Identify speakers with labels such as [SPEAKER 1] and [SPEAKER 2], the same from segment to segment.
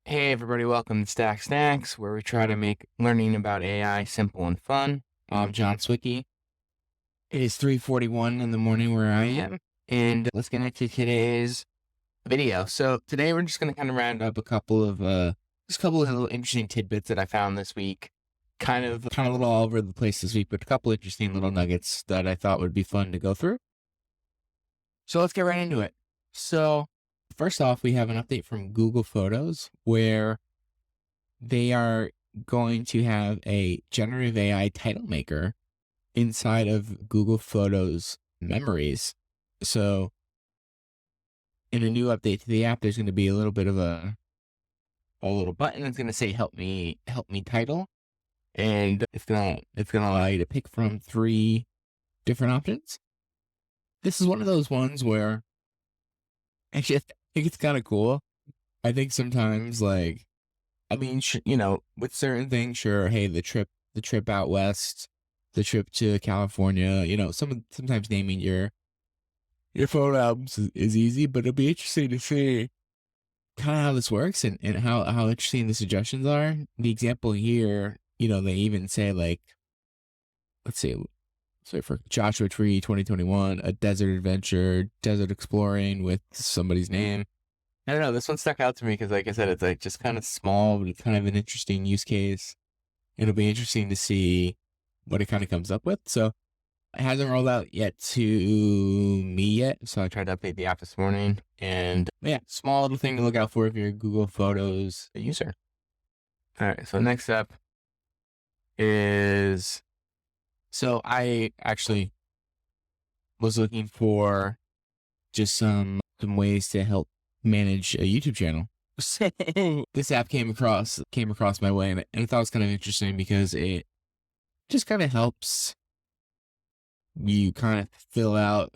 [SPEAKER 1] Hey everybody, welcome to Stack Snacks, where we try to make learning about AI simple and fun. I'm John Siwicki. It is 3:41 in the morning where I am, and let's get into today's video. So today we're just going to kind of round up a couple of little interesting tidbits that I found this week. Kind of a little all over the place this week, but a couple interesting little nuggets that I thought would be fun to go through. So let's get right into it. So first off, we have an update from Google Photos where they are going to have a generative AI title maker inside of Google Photos memories. So in a new update to the app, there's going to be a little bit of a little button that's going to say help me title, and it's going to allow you to pick from 3 different options. This is one of those ones where actually I think it's kind of cool. I think sometimes, like, I mean, with certain things, sure, hey, the trip out west, the trip to California, sometimes naming your photo albums is easy, but it'll be interesting to see kind of how this works and how interesting the suggestions are. The example here, they even say, like, let's see, for Joshua Tree 2021, a desert adventure, desert exploring with somebody's name. I don't know, this one stuck out to me because, like I said, it's like just kind of small, but it's kind of an interesting use case. It'll be interesting to see what it kind of comes up with. So it hasn't rolled out yet to me yet. So I tried to update the app this morning, and yeah, small little thing to look out for if you're a Google Photos user. All right, so next up is, so I actually was looking for just some ways to help manage a YouTube channel. So this app came across my way, and I thought it was kind of interesting because it just kind of helps you kind of fill out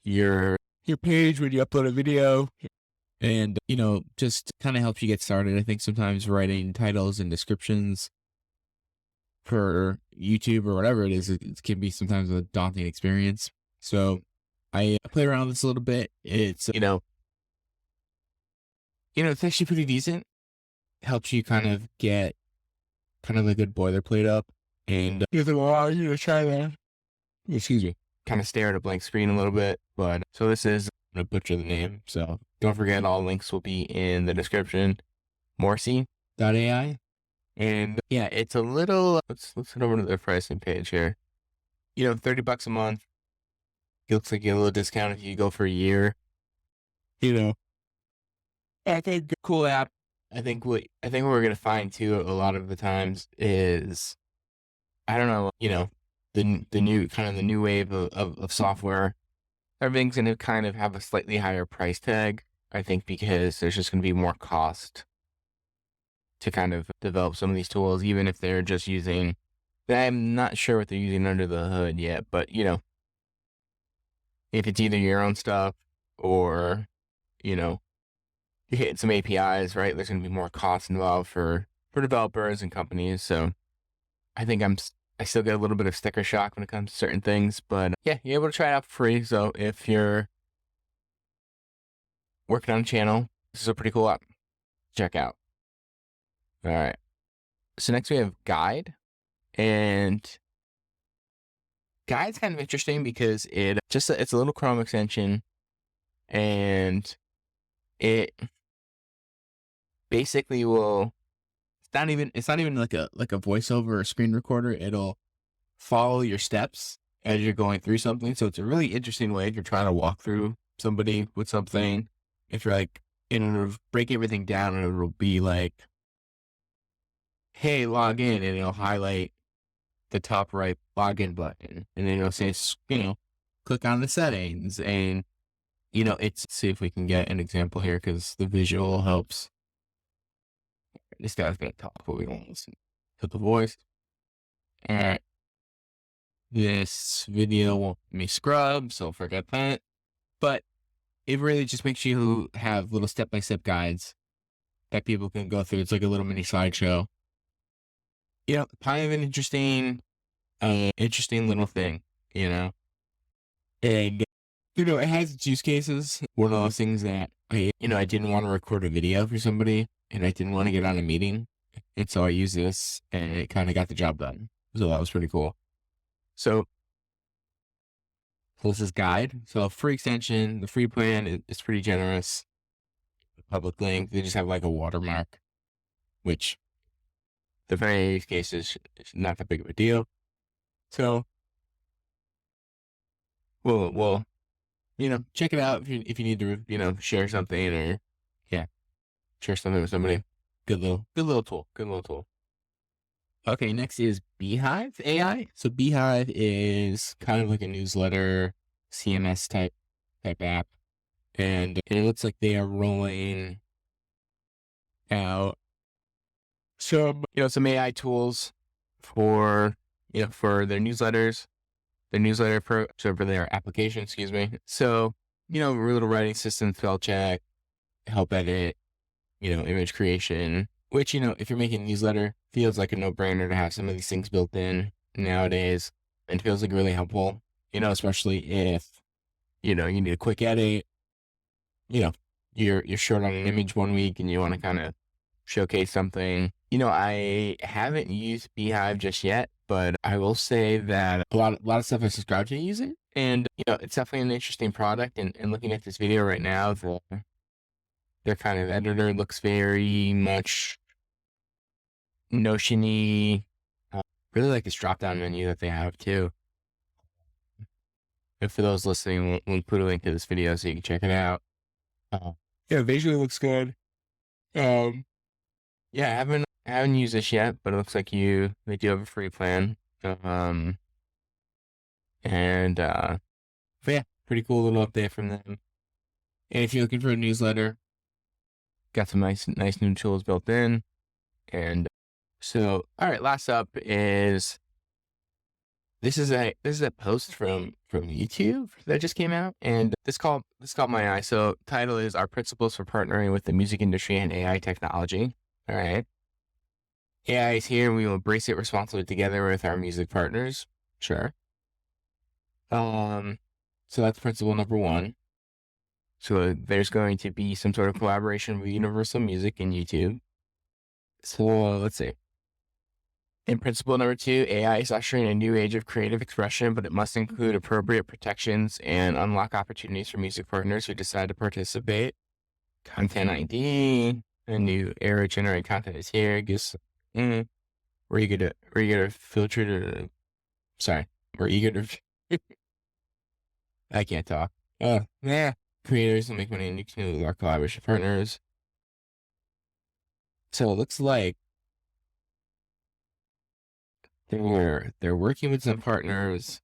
[SPEAKER 1] your page when you upload a video, and just kind of helps you get started. I think sometimes writing titles and descriptions for YouTube or whatever it is, it can be sometimes a daunting experience. So I played around with this a little bit. It's it's actually pretty decent. Helps you kind of get kind of a good boilerplate up, and it allows you to try that. Excuse me. Kind of stare at a blank screen a little bit, but so this is, I'm going to butcher the name, so don't forget all links will be in the description. Morsey.ai. And yeah, it's a little, let's head over to their pricing page here. $30 a month. It looks like you get a little discount if you go for a year. I think cool app. I think what we're gonna find too a lot of the times is, I don't know, the new wave of software. Everything's gonna kind of have a slightly higher price tag, I think, because there's just gonna be more cost to kind of develop some of these tools, even if they're just using, I'm not sure what they're using under the hood yet, but if it's either your own stuff or, you hit some APIs, right? There's going to be more costs involved for developers and companies. So I think I still get a little bit of sticker shock when it comes to certain things, but yeah, you're able to try it out for free. So if you're working on a channel, this is a pretty cool app. Check out. All right. So next we have Guide, and Guide's kind of interesting because it's a little Chrome extension, and it basically it's not even like a voiceover or screen recorder. It'll follow your steps as you're going through something. So it's a really interesting way if you're trying to walk through somebody with something. If you're like, it'll break everything down, and it'll be like, hey, log in, and it'll highlight the top right login button, and then it'll say, click on the settings, and let's see if we can get an example here, because the visual helps. This guy's gonna talk, but we don't listen to the voice. And this video won't let me scrub, so forget that. But it really just makes you have little step-by-step guides that people can go through. It's like a little mini slideshow. Kind of an interesting little thing, And it has its use cases. One of those things that I didn't want to record a video for somebody and I didn't want to get on a meeting. And so I used this and it kind of got the job done. So that was pretty cool. So this is guide. So free extension, the free plan is pretty generous. The public link, they just have like a watermark, which the very case is not that big of a deal. So we'll check it out if you need to, share something or share something with somebody. Good little tool. Okay, next is Beehive AI. So Beehive is kind of like a newsletter CMS type app. And it looks like they are rolling out some AI tools for their newsletters, for their application, excuse me. So, little writing system, spell check, help edit, image creation, which, if you're making a newsletter, feels like a no-brainer to have some of these things built in nowadays, and feels like really helpful, especially if, you need a quick edit, you're short on an image one week and you want to kind of showcase something. I haven't used Beehive just yet, but I will say that a lot of stuff I subscribe to using, and it's definitely an interesting product. And looking at this video right now, their kind of editor looks very much Notion-y. Really like this drop-down menu that they have too. And for those listening, we'll put a link to this video so you can check it out. Visually looks good. Yeah, I haven't used this yet, but it looks like they do have a free plan. And but yeah, pretty cool little update from them. And if you're looking for a newsletter, got some nice new tools built in. And so, all right, last up is this is a post from YouTube that just came out, and this caught my eye. So title is Our Principles for Partnering with the Music Industry and AI Technology. All right. AI is here. We will embrace it responsibly together with our music partners. Sure. So that's principle number 1. So there's going to be some sort of collaboration with Universal Music and YouTube. So let's see. In principle number 2, AI is ushering a new age of creative expression, but it must include appropriate protections and unlock opportunities for music partners who decide to participate. Content ID, a new era of generated content is here. We're eager to filter to. Sorry, we're eager to. I can't talk. Creators will make money and you can with our collaboration partners. So it looks like they're working with some partners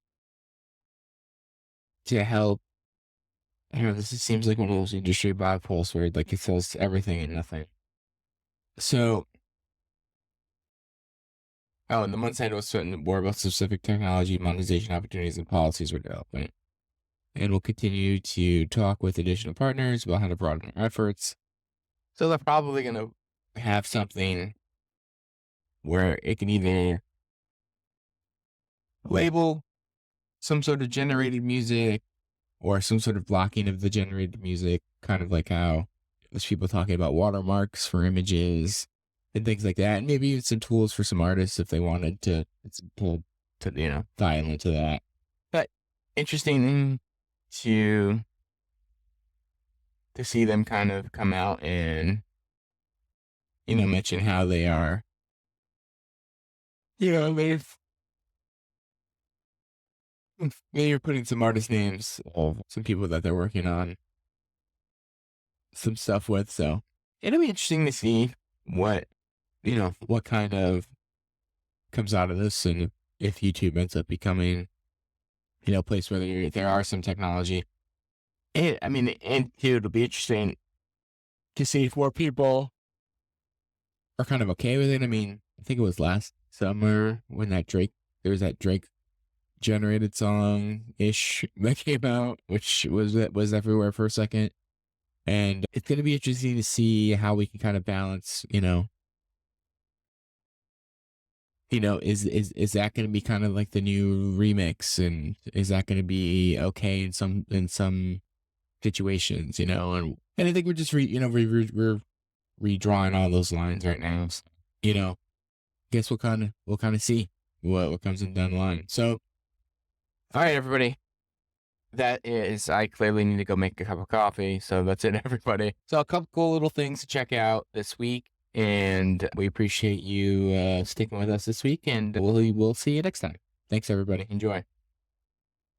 [SPEAKER 1] to help. I don't know, this seems like one of those industry blog posts where like it says everything and nothing. So, and the month end was certain more about specific technology, monetization opportunities, and policies we're developing. And we'll continue to talk with additional partners about how to broaden our efforts. So they're probably going to have something where it can either label some sort of generated music or some sort of blocking of the generated music, kind of like how there's people talking about watermarks for images and things like that. And maybe even some tools for some artists if they wanted to dial into that. But interesting to see them kind of come out and mention how they are maybe you're putting some artist names of some people that they're working on some stuff with. So it'll be interesting to see what kind of comes out of this, and if YouTube ends up becoming a place where there are some technology. And too, it'll be interesting to see if more people are kind of okay with it. I think it was last summer when there was that Drake generated song-ish that came out, which was everywhere for a second. And it's going to be interesting to see how we can kind of balance, is that going to be kind of like the new remix, and is that going to be okay in some situations, and I think we're just we're redrawing all those lines right now. So, guess we'll kind of see what comes in down the line. So, all right, everybody. I clearly need to go make a cup of coffee. So that's it, everybody. So a couple cool little things to check out this week. And we appreciate you sticking with us this week. And we'll see you next time. Thanks, everybody. Enjoy.